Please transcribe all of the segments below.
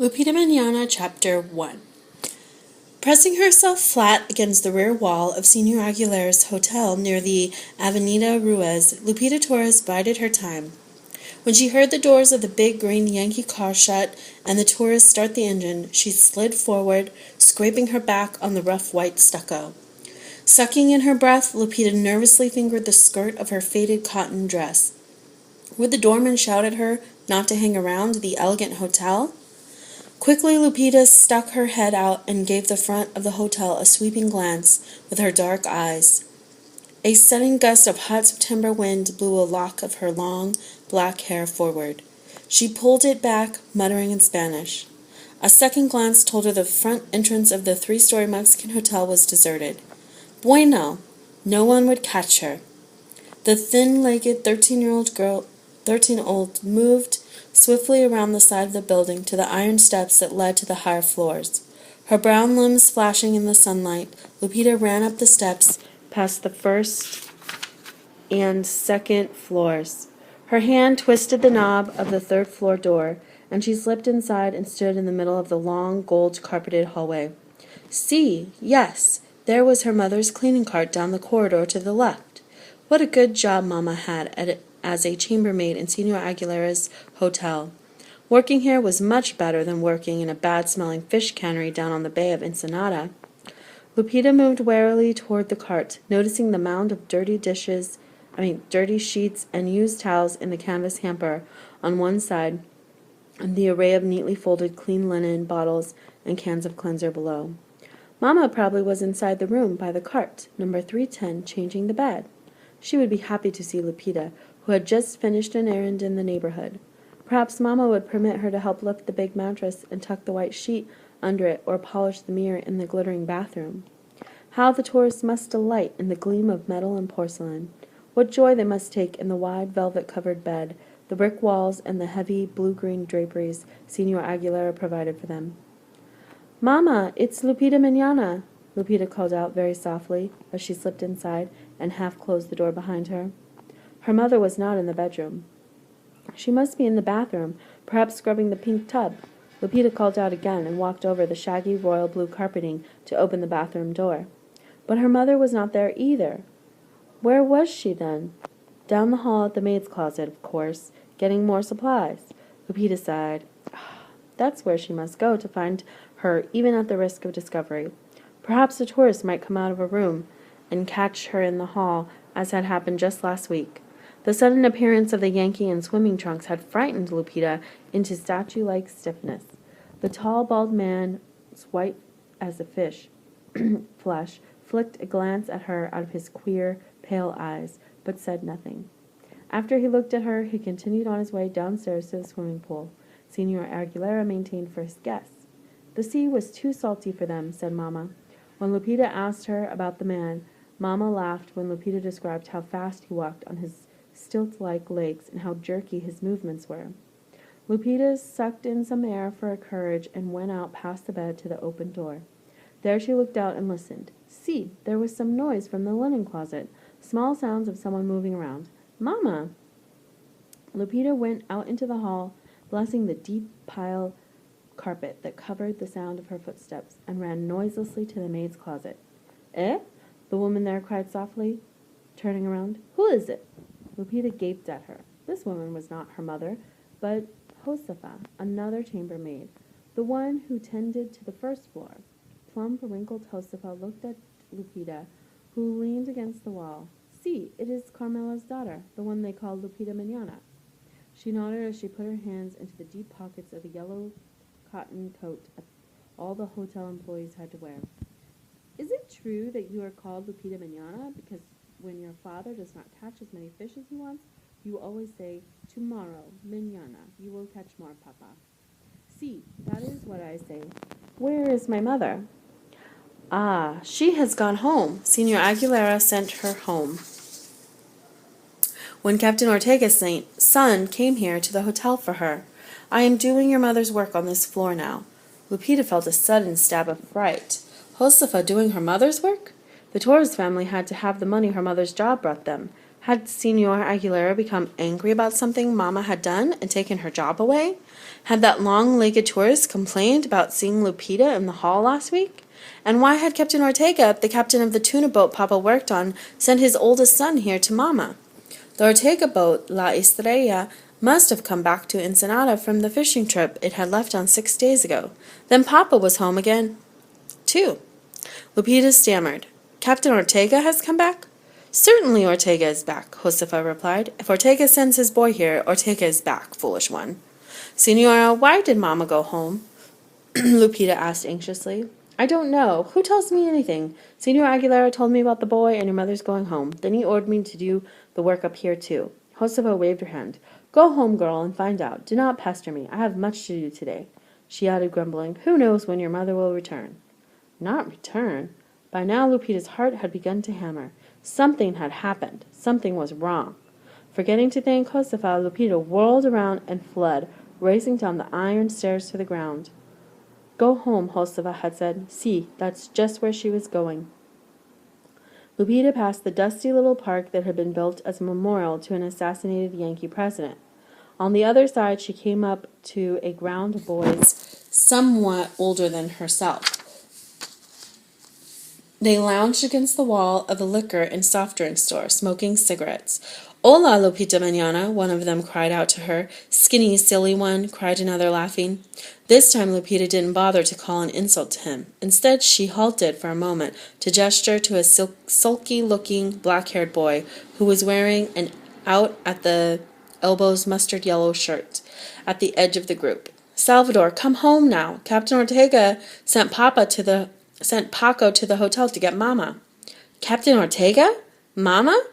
Lupita Manana, Chapter 1. Pressing herself flat against the rear wall of Senor Aguilera's hotel near the Avenida Ruiz, Lupita Torres bided her time. When she heard the doors of the big green Yankee car shut and the tourist start the engine, she slid forward, scraping her back on the rough white stucco. Sucking in her breath, Lupita nervously fingered the skirt of her faded cotton dress. Would the doorman shout at her not to hang around the elegant hotel? Quickly, Lupita stuck her head out and gave the front of the hotel a sweeping glance with her dark eyes. A sudden gust of hot September wind blew a lock of her long, black hair forward. She pulled it back, muttering in Spanish. A second glance told her the front entrance of the three-story Mexican hotel was deserted. Bueno! No one would catch her. The thin-legged 13-year-old moved swiftly around the side of the building to the iron steps that led to the higher floors. Her brown limbs flashing in the sunlight, Lupita ran up the steps past the first and second floors. Her hand twisted the knob of the third-floor door, and she slipped inside and stood in the middle of the long, gold-carpeted hallway. Yes, there was her mother's cleaning cart down the corridor to the left. What a good job Mama had at it as a chambermaid in Senor Aguilera's hotel. Working here was much better than working in a bad-smelling fish cannery down on the bay of Ensenada. Lupita moved warily toward the cart, noticing the mound of dirty sheets and used towels in the canvas hamper on one side, and the array of neatly folded clean linen, bottles, and cans of cleanser below. Mama probably was inside the room by the cart, number 310, changing the bed. She would be happy to see Lupita, who had just finished an errand in the neighborhood. Perhaps Mama would permit her to help lift the big mattress and tuck the white sheet under it or polish the mirror in the glittering bathroom. How the tourists must delight in the gleam of metal and porcelain. What joy they must take in the wide velvet-covered bed, the brick walls, and the heavy blue-green draperies Senor Aguilera provided for them. Mama, it's Lupita Manana, Lupita called out very softly as she slipped inside and half-closed the door behind her. Her mother was not in the bedroom. She must be in the bathroom, perhaps scrubbing the pink tub. Lupita called out again and walked over the shaggy royal blue carpeting to open the bathroom door. But her mother was not there either. Where was she then? Down the hall at the maid's closet, of course, getting more supplies. Lupita sighed. That's where she must go to find her, even at the risk of discovery. Perhaps a tourist might come out of a room and catch her in the hall, as had happened just last week. The sudden appearance of the Yankee in swimming trunks had frightened Lupita into statue-like stiffness. The tall, bald man, white as a fish, flesh, flicked a glance at her out of his queer, pale eyes, but said nothing. After he looked at her, he continued on his way downstairs to the swimming pool. Senor Aguilera maintained first guess. The sea was too salty for them, said Mama. When Lupita asked her about the man, Mama laughed when Lupita described how fast he walked on his stilt-like legs and how jerky his movements were. Lupita sucked in some air for her courage and went out past the bed to the open door. There she looked out and listened. See, there was some noise from the linen closet, small sounds of someone moving around. Mama! Lupita went out into the hall, blessing the deep pile carpet that covered the sound of her footsteps, and ran noiselessly to the maid's closet. Eh? The woman there cried softly, turning around. Who is it? Lupita gaped at her. This woman was not her mother, but Josefa, another chambermaid, the one who tended to the first floor. Plump, wrinkled Josefa looked at Lupita, who leaned against the wall. See, it is Carmela's daughter, the one they call Lupita Manana. She nodded as she put her hands into the deep pockets of the yellow cotton coat all the hotel employees had to wear. Is it true that you are called Lupita Manana because when your father does not catch as many fish as he wants, you always say, tomorrow, mañana, you will catch more, Papa? See, that is what I say. Where is my mother? Ah, she has gone home. Senor Aguilera sent her home when Captain Ortega's son came here to the hotel for her. I am doing your mother's work on this floor now. Lupita felt a sudden stab of fright. Josefa doing her mother's work? The Torres family had to have the money her mother's job brought them. Had Senor Aguilera become angry about something Mama had done and taken her job away? Had that long-legged tourist complained about seeing Lupita in the hall last week? And why had Captain Ortega, the captain of the tuna boat Papa worked on, sent his oldest son here to Mama? The Ortega boat, La Estrella, must have come back to Ensenada from the fishing trip it had left on 6 days ago. Then Papa was home again, too. Lupita stammered. Captain Ortega has come back? Certainly Ortega is back, Josefa replied. If Ortega sends his boy here, Ortega is back, foolish one. Senora, why did Mama go home? Lupita asked anxiously. I don't know. Who tells me anything? Senor Aguilera told me about the boy and your mother's going home. Then he ordered me to do the work up here, too. Josefa waved her hand. Go home, girl, and find out. Do not pester me. I have much to do today. She added, grumbling, Who knows when your mother will return? Not return? By now Lupita's heart had begun to hammer. Something had happened. Something was wrong. Forgetting to thank Josefa, Lupita whirled around and fled, racing down the iron stairs to the ground. Go home, Josefa had said. See, that's just where she was going. Lupita passed the dusty little park that had been built as a memorial to an assassinated Yankee president. On the other side, she came up to a ground of boys somewhat older than herself. They lounged against the wall of a liquor and soft drink store, smoking cigarettes. Hola, Lupita Mañana, one of them cried out to her. Skinny, silly one, cried another, laughing. This time Lupita didn't bother to call an insult to him. Instead, she halted for a moment to gesture to a sulky-looking, black-haired boy who was wearing an out-at-the-elbows mustard-yellow shirt at the edge of the group. Salvador, come home now. Captain Ortega sent Paco to the hotel to get Mama. Captain Ortega? Mama?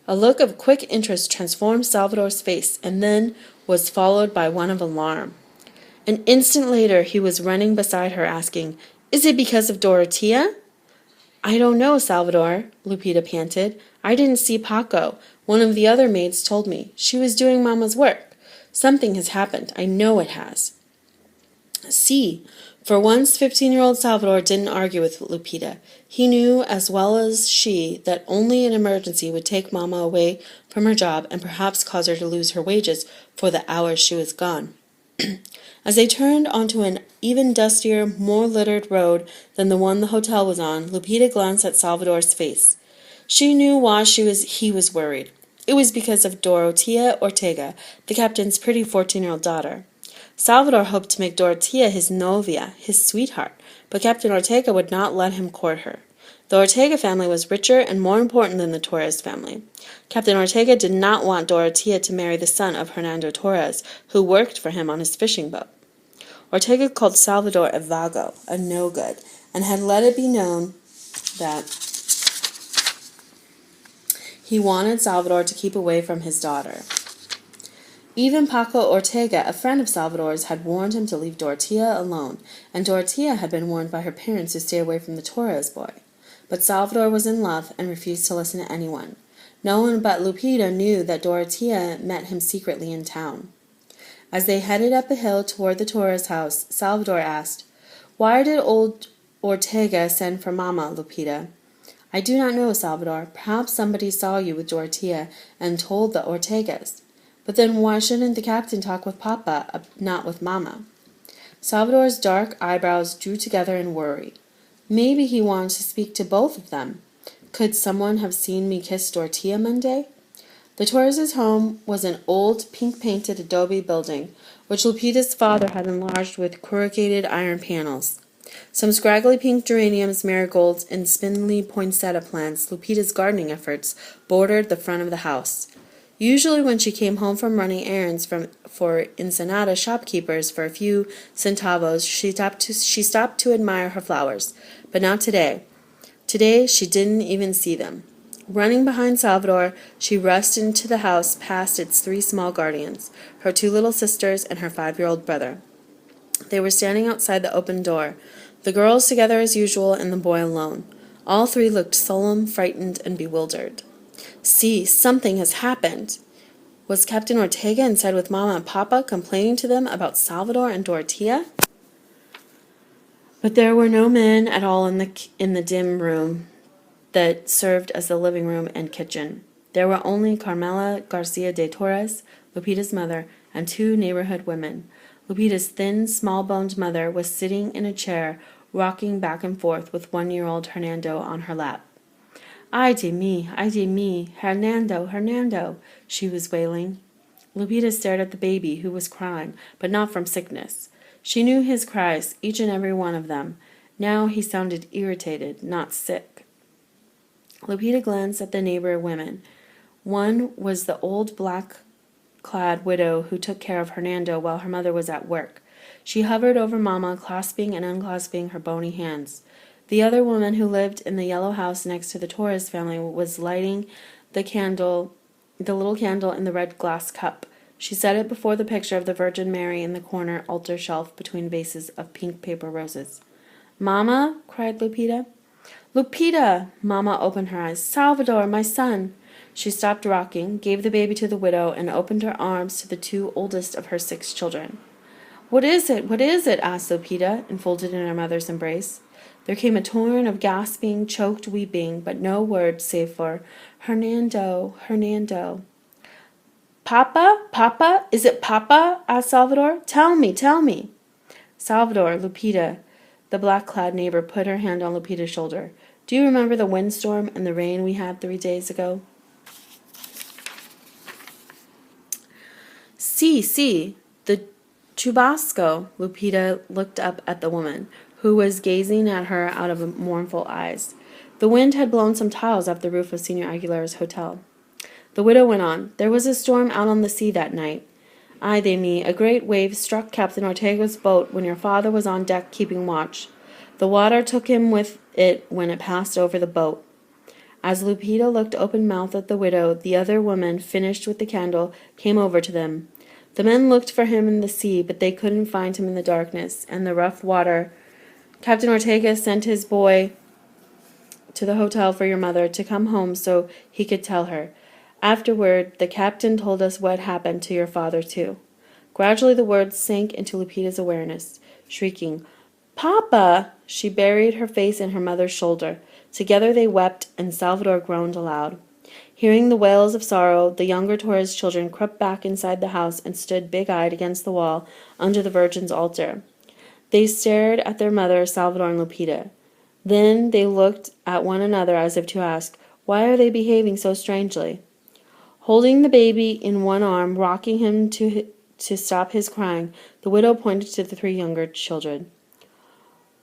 A look of quick interest transformed Salvador's face, and then was followed by one of alarm. An instant later, he was running beside her, asking, Is it because of Dorotea? I don't know, Salvador, Lupita panted. I didn't see Paco. One of the other maids told me. She was doing Mama's work. Something has happened. I know it has. See, for once 15-year-old Salvador didn't argue with Lupita. He knew as well as she that only an emergency would take Mama away from her job and perhaps cause her to lose her wages for the hours she was gone. As they turned onto an even dustier, more littered road than the one the hotel was on, Lupita glanced at Salvador's face. She knew why he was worried. It was because of Dorotea Ortega, the captain's pretty 14-year-old daughter. Salvador hoped to make Dorotea his novia, his sweetheart, but Captain Ortega would not let him court her. The Ortega family was richer and more important than the Torres family. Captain Ortega did not want Dorotea to marry the son of Hernando Torres, who worked for him on his fishing boat. Ortega called Salvador a vago, a no-good, and had let it be known that he wanted Salvador to keep away from his daughter. Even Paco Ortega, a friend of Salvador's, had warned him to leave Dorotea alone, and Dorotea had been warned by her parents to stay away from the Torres boy. But Salvador was in love and refused to listen to anyone. No one but Lupita knew that Dorotea met him secretly in town. As they headed up a hill toward the Torres house, Salvador asked, Why did old Ortega send for Mama, Lupita? I do not know, Salvador. Perhaps somebody saw you with Dorotea and told the Ortegas. But then why shouldn't the captain talk with Papa, not with Mama? Salvador's dark eyebrows drew together in worry. Maybe he wanted to speak to both of them. Could someone have seen me kiss Dorotea Monday? The Torres' home was an old, pink-painted adobe building, which Lupita's father had enlarged with corrugated iron panels. Some scraggly pink geraniums, marigolds, and spindly poinsettia plants, Lupita's gardening efforts, bordered the front of the house. Usually when she came home from running errands for Ensenada shopkeepers for a few centavos, she stopped to admire her flowers, but not today. Today she didn't even see them. Running behind Salvador, she rushed into the house past its 3 small guardians, her 2 little sisters and her 5-year-old brother. They were standing outside the open door, the girls together as usual and the boy alone. All 3 looked solemn, frightened, and bewildered. See, something has happened. Was Captain Ortega inside with Mama and Papa complaining to them about Salvador and Dorotea? But there were no men at all in the dim room that served as the living room and kitchen. There were only Carmela Garcia de Torres, Lupita's mother, and 2 neighborhood women. Lupita's thin, small-boned mother was sitting in a chair, rocking back and forth with 1-year-old Hernando on her lap. Ay de mi, Hernando, Hernando, she was wailing. Lupita stared at the baby, who was crying, but not from sickness. She knew his cries, each and every one of them. Now he sounded irritated, not sick. Lupita glanced at the neighbor women. One was the old black-clad widow who took care of Hernando while her mother was at work. She hovered over Mama, clasping and unclasping her bony hands. The other woman, who lived in the yellow house next to the Torres family, was lighting the little candle in the red glass cup. She set it before the picture of the Virgin Mary in the corner altar shelf between vases of pink paper roses. "Mama!" cried Lupita. "Lupita!" Mama opened her eyes. "Salvador, my son!" She stopped rocking, gave the baby to the widow, and opened her arms to the 2 oldest of her 6 children. "What is it? What is it?" asked Lupita, enfolded in her mother's embrace. There came a torrent of gasping, choked weeping, but no word save for "Hernando, Hernando." "Papa? Papa? Is it Papa?" asked Salvador. Tell me, tell me." "Salvador, Lupita." The black-clad neighbor put her hand on Lupita's shoulder. "Do you remember the windstorm and the rain we had 3 days ago?" Sí, the chubasco." Lupita looked up at the woman, who was gazing at her out of mournful eyes. The wind had blown some tiles off the roof of Senor Aguilera's hotel. The widow went on. "There was a storm out on the sea that night. Ay de mi, a great wave struck Captain Ortega's boat when your father was on deck keeping watch. The water took him with it when it passed over the boat." As Lupita looked open-mouthed at the widow, the other woman, finished with the candle, came over to them. "The men looked for him in the sea, but they couldn't find him in the darkness and the rough water. Captain Ortega sent his boy to the hotel for your mother to come home so he could tell her. Afterward, the captain told us what happened to your father, too." Gradually the words sank into Lupita's awareness. Shrieking, "Papa!" she buried her face in her mother's shoulder. Together they wept, and Salvador groaned aloud. Hearing the wails of sorrow, the younger Torres children crept back inside the house and stood big-eyed against the wall under the Virgin's altar. They stared at their mother, Salvador and Lupita. Then they looked at one another as if to ask, "Why are they behaving so strangely?" Holding the baby in one arm, rocking him to stop his crying, the widow pointed to the 3 younger children.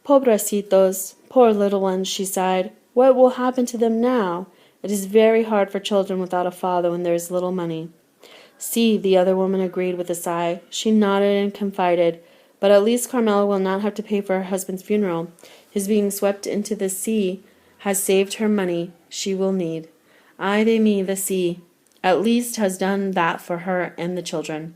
"Pobrecitos, poor little ones," she sighed. "What will happen to them now? It is very hard for children without a father when there is little money." "See," the other woman agreed with a sigh. She nodded and confided, "But at least Carmela will not have to pay for her husband's funeral. His being swept into the sea has saved her money she will need. Ay de mi, the sea, at least has done that for her and the children."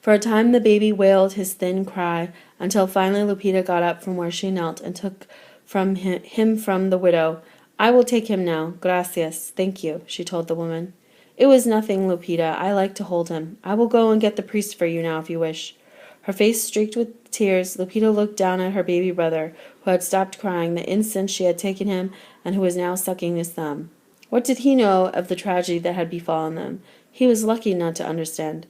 For a time the baby wailed his thin cry, until finally Lupita got up from where she knelt and took him from the widow. "I will take him now. Gracias. Thank you," she told the woman. "It was nothing, Lupita. I like to hold him. I will go and get the priest for you now if you wish." Her face streaked with tears, Lupita looked down at her baby brother, who had stopped crying the instant she had taken him and who was now sucking his thumb. What did he know of the tragedy that had befallen them? He was lucky not to understand.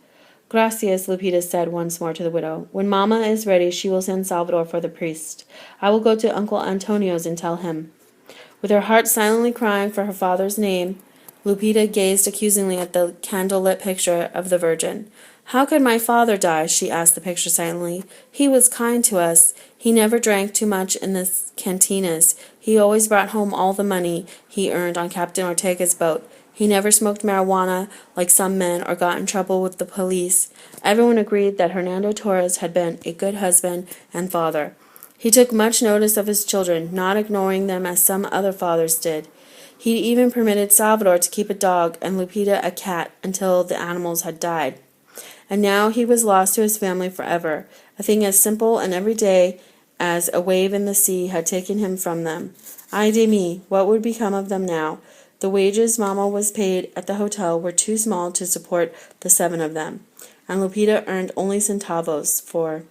"Gracias," Lupita said once more to the widow. "When Mama is ready, she will send Salvador for the priest. I will go to Uncle Antonio's and tell him." With her heart silently crying for her father's name, Lupita gazed accusingly at the candle-lit picture of the Virgin. "How could my father die?" she asked the picture silently. "He was kind to us. He never drank too much in the cantinas. He always brought home all the money he earned on Captain Ortega's boat. He never smoked marijuana like some men or got in trouble with the police." Everyone agreed that Hernando Torres had been a good husband and father. He took much notice of his children, not ignoring them as some other fathers did. He even permitted Salvador to keep a dog and Lupita a cat until the animals had died. And now he was lost to his family forever. A thing as simple and everyday as a wave in the sea had taken him from them. Ay de mi, what would become of them now? The wages Mama was paid at the hotel were too small to support the 7 of them, and Lupita earned only centavos for